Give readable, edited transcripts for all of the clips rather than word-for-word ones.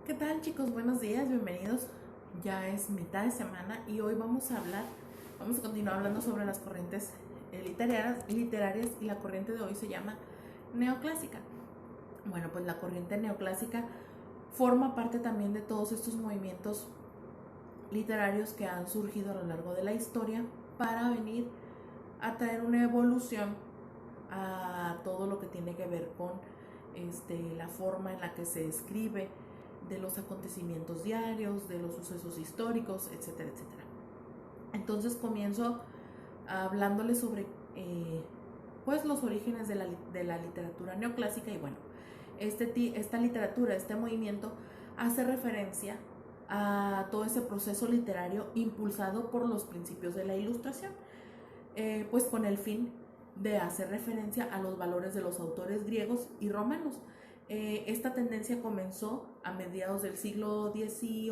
¿Qué tal, chicos? Buenos días, bienvenidos. Ya es mitad de semana y hoy vamos a continuar hablando sobre las corrientes literarias y la corriente de hoy se llama neoclásica. Bueno, pues la corriente neoclásica forma parte también de todos estos movimientos literarios que han surgido a lo largo de la historia para venir a traer una evolución a todo lo que tiene que ver con la forma en la que se escribe, de los acontecimientos diarios, de los sucesos históricos, etcétera, etcétera. Entonces comienzo hablándoles sobre pues los orígenes de la literatura neoclásica y bueno, esta literatura, este movimiento hace referencia a todo ese proceso literario impulsado por los principios de la Ilustración, pues con el fin de hacer referencia a los valores de los autores griegos y romanos. Esta tendencia comenzó a mediados del siglo XVIII,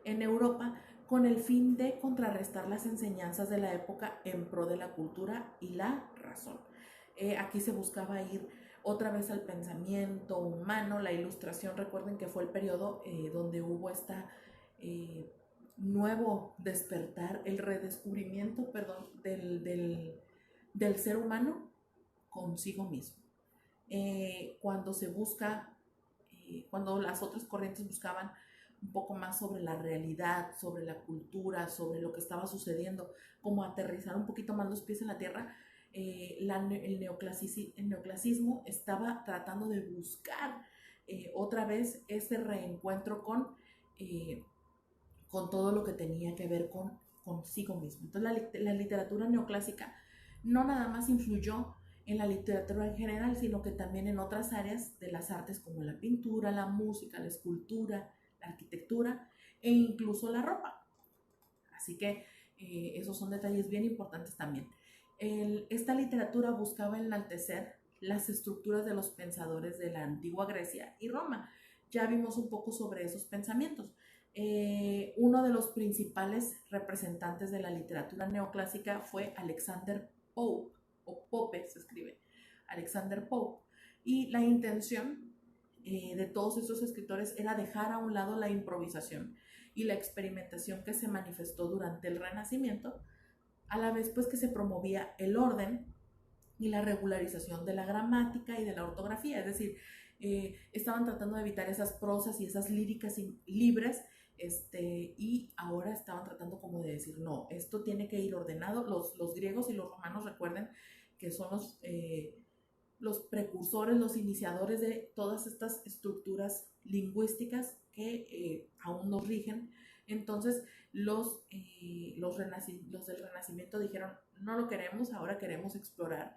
en Europa, con el fin de contrarrestar las enseñanzas de la época en pro de la cultura y la razón. Aquí se buscaba ir otra vez al pensamiento humano. La Ilustración, recuerden que fue el periodo donde hubo esta nuevo despertar, el redescubrimiento, del ser humano consigo mismo. Cuando se busca, cuando las otras corrientes buscaban un poco más sobre la realidad, sobre la cultura, sobre lo que estaba sucediendo, como aterrizar un poquito más los pies en la tierra, el neoclasismo estaba tratando de buscar otra vez ese reencuentro eh, con todo lo que tenía que ver con consigo mismo. Entonces la literatura neoclásica no nada más influyó en la literatura en general, sino que también en otras áreas de las artes como la pintura, la música, la escultura, la arquitectura e incluso la ropa. Así que esos son detalles bien importantes también. Esta literatura buscaba enaltecer las estructuras de los pensadores de la antigua Grecia y Roma. Ya vimos un poco sobre esos pensamientos. Uno de los principales representantes de la literatura neoclásica fue Alexander Pope, o Pope se escribe, Alexander Pope. Y la intención de todos estos escritores era dejar a un lado la improvisación y la experimentación que se manifestó durante el Renacimiento, a la vez pues que se promovía el orden y la regularización de la gramática y de la ortografía, es decir, estaban tratando de evitar esas prosas y esas líricas libres, y ahora estaban tratando como de decir, no, esto tiene que ir ordenado. Los griegos y los romanos, recuerden que son los precursores, los iniciadores de todas estas estructuras lingüísticas que aún nos rigen. Entonces los del Renacimiento dijeron, no lo queremos, ahora queremos explorar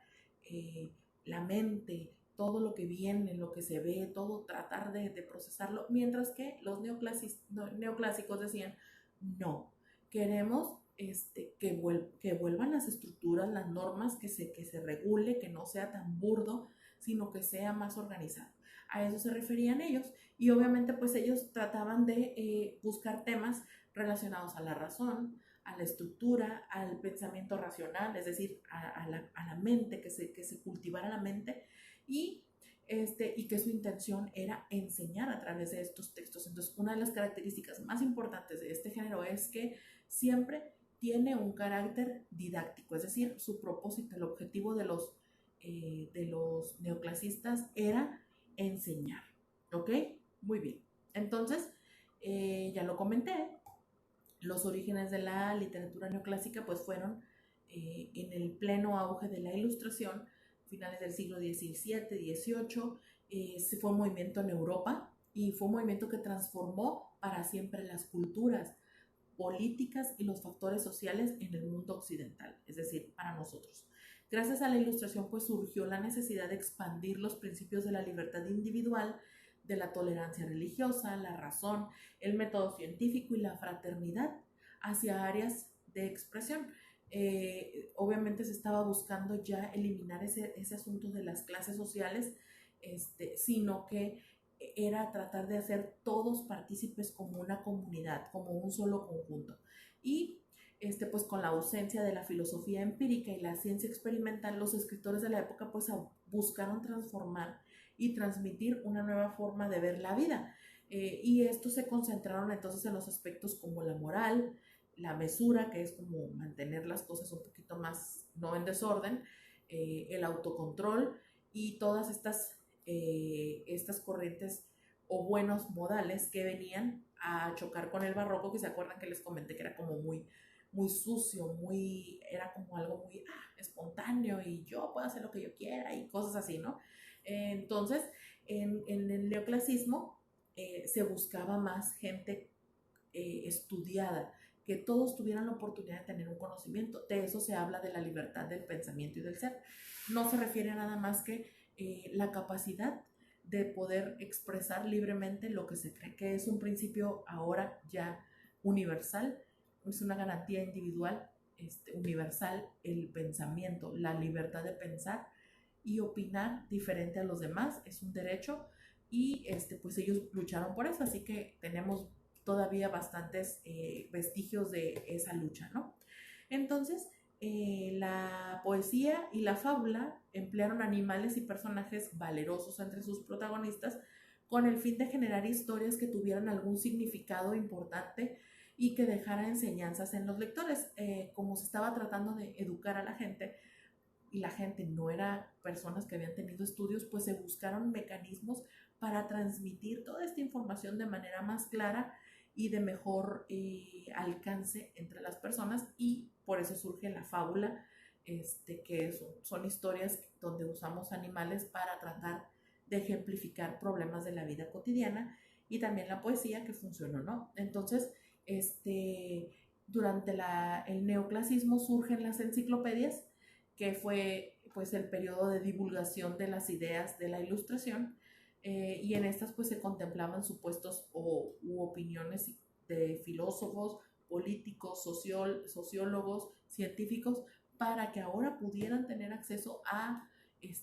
la mente, todo lo que viene, lo que se ve, todo tratar de procesarlo, mientras que los neoclásicos decían, no, queremos que vuelvan las estructuras, las normas, que se regule, que no sea tan burdo, sino que sea más organizado. A eso se referían ellos y obviamente pues ellos trataban de buscar temas relacionados a la razón, a la estructura, al pensamiento racional, es decir, a la mente, que se cultivara la mente y, y que su intención era enseñar a través de estos textos. Entonces, una de las características más importantes de este género es que siempre tiene un carácter didáctico, es decir, su propósito, el objetivo de los neoclasistas era enseñar, ¿ok? Muy bien. Entonces, ya lo comenté, los orígenes de la literatura neoclásica pues fueron en el pleno auge de la Ilustración, finales del siglo XVII, XVIII. Se fue un movimiento en Europa y fue un movimiento que transformó para siempre las culturas, políticas y los factores sociales en el mundo occidental, es decir, para nosotros. Gracias a la Ilustración pues surgió la necesidad de expandir los principios de la libertad individual, de la tolerancia religiosa, la razón, el método científico y la fraternidad hacia áreas de expresión. Obviamente se estaba buscando ya eliminar ese asunto de las clases sociales, sino que era tratar de hacer todos partícipes como una comunidad, como un solo conjunto. Y pues con la ausencia de la filosofía empírica y la ciencia experimental, los escritores de la época pues buscaron transformar y transmitir una nueva forma de ver la vida. Y estos se concentraron entonces en los aspectos como la moral, la mesura, que es como mantener las cosas un poquito más, no en desorden, el autocontrol y todas estas corrientes o buenos modales que venían a chocar con el barroco, que se acuerdan que les comenté que era como muy sucio, era como algo muy espontáneo y yo puedo hacer lo que yo quiera y cosas así, ¿no? Entonces, en el neoclasismo se buscaba más gente estudiada, que todos tuvieran la oportunidad de tener un conocimiento. De eso se habla de la libertad del pensamiento y del ser. No se refiere a nada más que la capacidad de poder expresar libremente lo que se cree, que es un principio ahora ya universal, es una garantía individual, universal, el pensamiento, la libertad de pensar y opinar diferente a los demás, es un derecho y pues ellos lucharon por eso, así que tenemos todavía bastantes vestigios de esa lucha, ¿no? Entonces, la poesía y la fábula emplearon animales y personajes valerosos entre sus protagonistas con el fin de generar historias que tuvieran algún significado importante y que dejara enseñanzas en los lectores. Como se estaba tratando de educar a la gente y la gente no era personas que habían tenido estudios, pues se buscaron mecanismos para transmitir toda esta información de manera más clara y de mejor alcance entre las personas, y por eso surge la fábula, que son historias donde usamos animales para tratar de ejemplificar problemas de la vida cotidiana, y también la poesía que funcionó, ¿no? Entonces, durante el neoclasismo surgen las enciclopedias, que fue pues el periodo de divulgación de las ideas de la ilustración, y en estas pues se contemplaban supuestos u opiniones de filósofos, políticos, sociólogos, científicos, para que ahora pudieran tener acceso a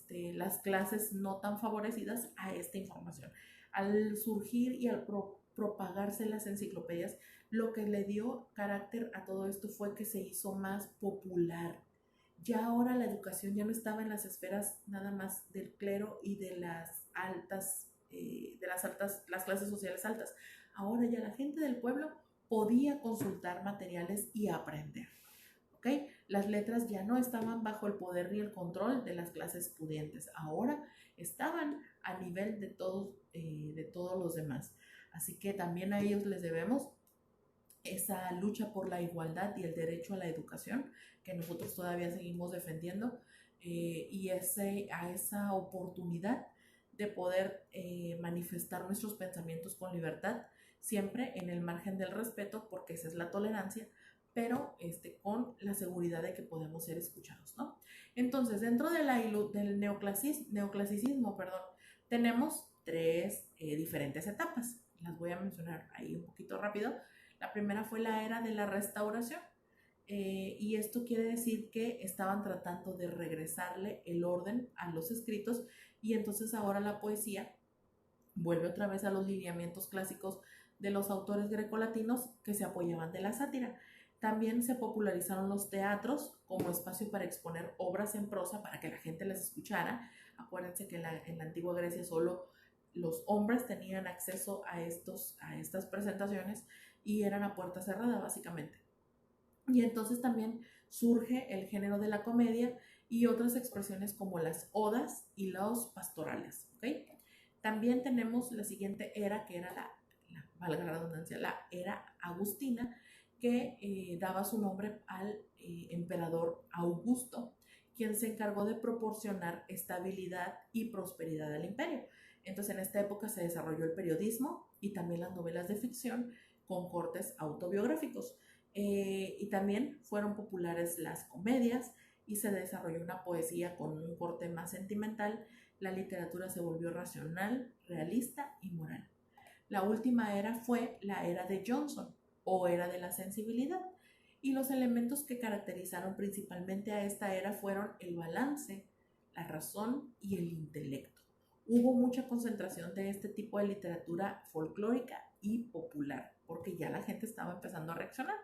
las clases no tan favorecidas a esta información. Al surgir y al propagarse las enciclopedias, lo que le dio carácter a todo esto fue que se hizo más popular. Ya ahora la educación ya no estaba en las esferas nada más del clero y de las las clases sociales altas. Ahora ya la gente del pueblo podía consultar materiales y aprender. ¿Ok? Las letras ya no estaban bajo el poder ni el control de las clases pudientes. Ahora estaban a nivel de todos los demás. Así que también a ellos les debemos esa lucha por la igualdad y el derecho a la educación que nosotros todavía seguimos defendiendo, y a esa oportunidad de poder manifestar nuestros pensamientos con libertad, siempre en el margen del respeto, porque esa es la tolerancia, pero con la seguridad de que podemos ser escuchados, ¿no? Entonces, dentro del neoclasicismo, tenemos tres diferentes etapas. Las voy a mencionar ahí un poquito rápido. La primera fue la era de la restauración, y esto quiere decir que estaban tratando de regresarle el orden a los escritos, y entonces ahora la poesía vuelve otra vez a los lineamientos clásicos de los autores grecolatinos que se apoyaban de la sátira. También se popularizaron los teatros como espacio para exponer obras en prosa para que la gente las escuchara. Acuérdense que en la antigua Grecia solo los hombres tenían acceso a estas presentaciones y eran a puerta cerrada básicamente. Y entonces también surge el género de la comedia y otras expresiones como las odas y los pastorales, ¿ok? También tenemos la siguiente era, que era valga la redundancia, la era agustina, que daba su nombre al emperador Augusto, quien se encargó de proporcionar estabilidad y prosperidad al imperio. Entonces en esta época se desarrolló el periodismo y también las novelas de ficción con cortes autobiográficos. Y también fueron populares las comedias y se desarrolló una poesía con un corte más sentimental. La literatura se volvió racional, realista y moral. La última era fue la era de Johnson, o era de la sensibilidad, y los elementos que caracterizaron principalmente a esta era fueron el balance, la razón y el intelecto. Hubo mucha concentración de este tipo de literatura folclórica y popular, porque ya la gente estaba empezando a reaccionar.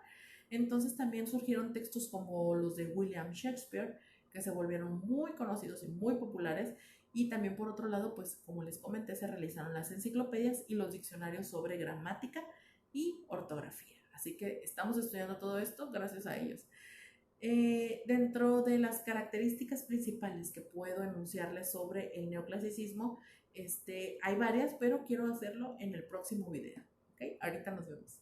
Entonces también surgieron textos como los de William Shakespeare, que se volvieron muy conocidos y muy populares, Y también por otro lado, pues como les comenté, se realizaron las enciclopedias y los diccionarios sobre gramática y ortografía. Así que estamos estudiando todo esto gracias a ellos. Dentro de las características principales que puedo enunciarles sobre el neoclasicismo, hay varias, pero quiero hacerlo en el próximo video. ¿Ok? Ahorita nos vemos.